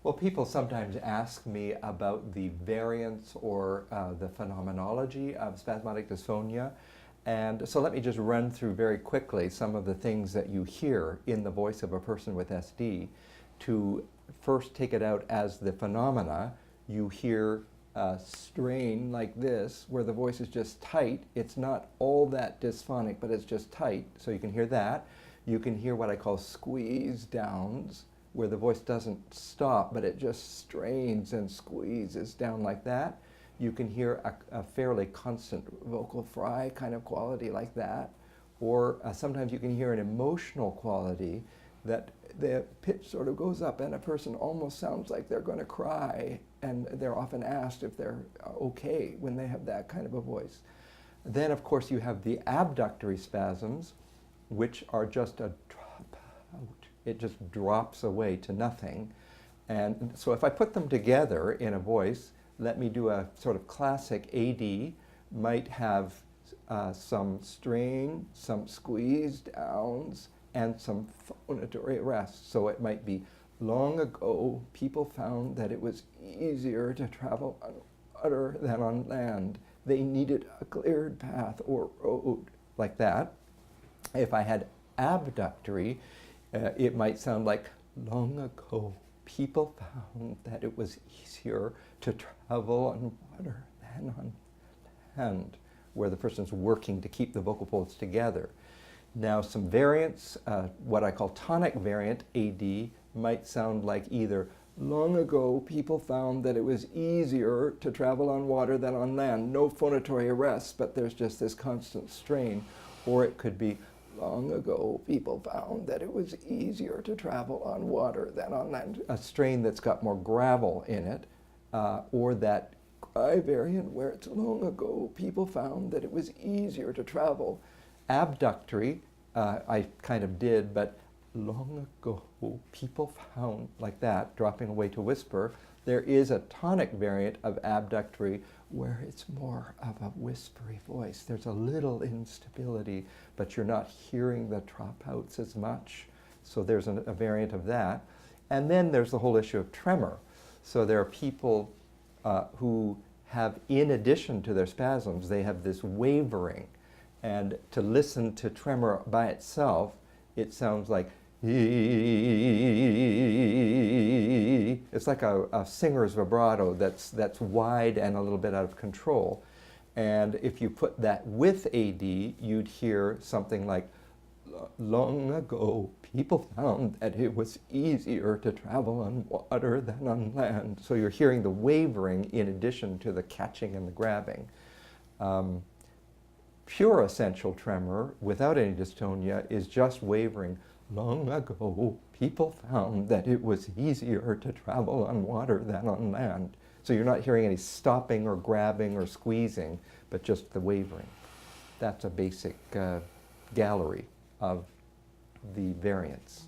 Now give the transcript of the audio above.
Well, people sometimes ask me about the variants or the phenomenology of spasmodic dysphonia. And so let me just run through very quickly some of the things that you hear in the voice of a person with SD. To first take it out as the phenomena, you hear a strain like this, where the voice is just tight. It's not all that dysphonic, but it's just tight, so you can hear that. You can hear what I call squeeze downs, where the voice doesn't stop, but it just strains and squeezes down like that. You can hear a fairly constant vocal fry kind of quality like that. Or sometimes you can hear an emotional quality that the pitch sort of goes up and a person almost sounds like they're going to cry, and they're often asked if they're okay when they have that kind of a voice. Then, of course, you have the abductory spasms, which are just a drop out. It just drops away to nothing. And so if I put them together in a voice, let me do a sort of classic AD, might have some strain, some squeeze downs, and some phonatory arrests. So it might be, long ago, people found that it was easier to travel on water than on land. They needed a cleared path or road, like that. If I had abductory, it might sound like, long ago, people found that it was easier to travel on water than on land, where the person's working to keep the vocal folds together. Now, some variants, what I call tonic variant AD, might sound like either, long ago, people found that it was easier to travel on water than on land. No phonatory arrests, but there's just this constant strain. Or it could be, long ago, people found that it was easier to travel on water than on land. A strain that's got more gravel in it, or that cry variant where it's, long ago, people found that it was easier to travel. Abductory, I kind of did, but long ago, people found, like that, dropping away to whisper. There is a tonic variant of abductory where it's more of a whispery voice. There's a little instability, but you're not hearing the dropouts as much. So there's a variant of that. And then there's the whole issue of tremor. So there are people who have, in addition to their spasms, they have this wavering. And to listen to tremor by itself, it sounds like, it's like a singer's vibrato that's wide and a little bit out of control. And if you put that with AD, you'd hear something like, long ago, people found that it was easier to travel on water than on land. So you're hearing the wavering in addition to the catching and the grabbing. Pure essential tremor, without any dystonia, is just wavering. Long ago, people found that it was easier to travel on water than on land. So you're not hearing any stopping or grabbing or squeezing, but just the wavering. That's a basic gallery of the variants.